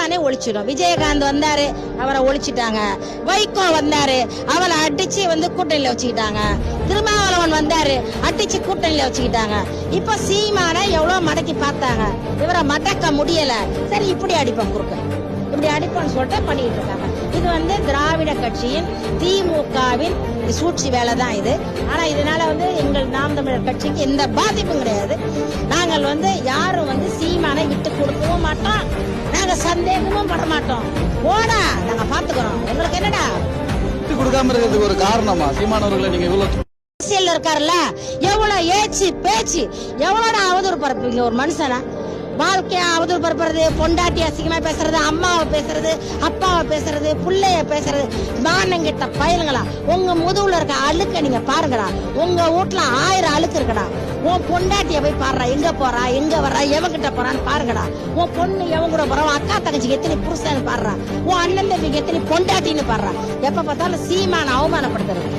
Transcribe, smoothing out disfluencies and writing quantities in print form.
சீமானே ஒழிச்சிடும். விஜயகாந்த் வந்தாரு, அவரை ஒழிச்சிட்டாங்க. வைகோ வந்தாரு, அவரை அடிச்சு கூட்டணியில வச்சுக்கிட்டாங்க. திருமாவளவன் வந்தாரு, அடிச்சு கூட்டணியில வச்சுக்கிட்டாங்க. இப்ப சீமான எவ்வளவு மடக்கி பார்த்தாங்க, இவரை மடக்க முடியல. சரி இப்படி அடிப்போம், குறுக்க இப்படி அடிப்போம்னு சொல்லிட்டு பண்ணிட்டு இருக்காங்க. இது திராவிட கட்சியின் திமுகவின் சூழ்ச்சி வேலை தான் இது. ஆனா இதனால எங்கள் நாம் தமிழர் கட்சிக்கு எந்த பாதிப்பும் கிடையாது. நாங்கள் யாரும் சீமானை விட்டு கொடுக்கவும் மாட்டோம், நாங்க சந்தேகமும் பட மாட்டோம். போடா, நாங்க பாத்துக்கிறோம், உங்களுக்கு என்னடா விட்டு கொடுக்காம இருக்கிறதுக்கு ஒரு காரணமா சீமானவர்களை நீங்க இவ்வளவு அரசியல் இருக்காருல்ல, எவ்வளவு ஏச்சு பேச்சு, எவ்வளவு அவதூறு பரப்புங்க ஒரு மனுஷனா. வாழ்க்கையா அவதூறு பரப்புறது, பொண்டாட்டி அசிங்கமா பேசுறது, அம்மாவை பேசுறது, அப்பாவை பேசுறது, புள்ளைய பேசுறது, மானங்கிட்ட பயலுங்களா. உங்க முதுகுல இருக்க அழுக்க நீங்க பாருங்கடா. உங்க வீட்டுல 1000 அழுக்கு இருக்குடா. உன் பொண்டாட்டிய போய் பாடுறா, எங்க போறா, எங்க வர்றா, எவங்கிட்ட போறான்னு பாருங்கடா. உன் பொண்ணு எவன் கூட போறா, அக்கா தங்கச்சிக்கு எத்தனை புருஷன்னு பாடுறா, உன் அண்ணன் தம்பிக்கு எத்தனை பொண்டாட்டின்னு பாடுறா. எப்ப பார்த்தாலும் சீமான அவமானப்படுத்துறது.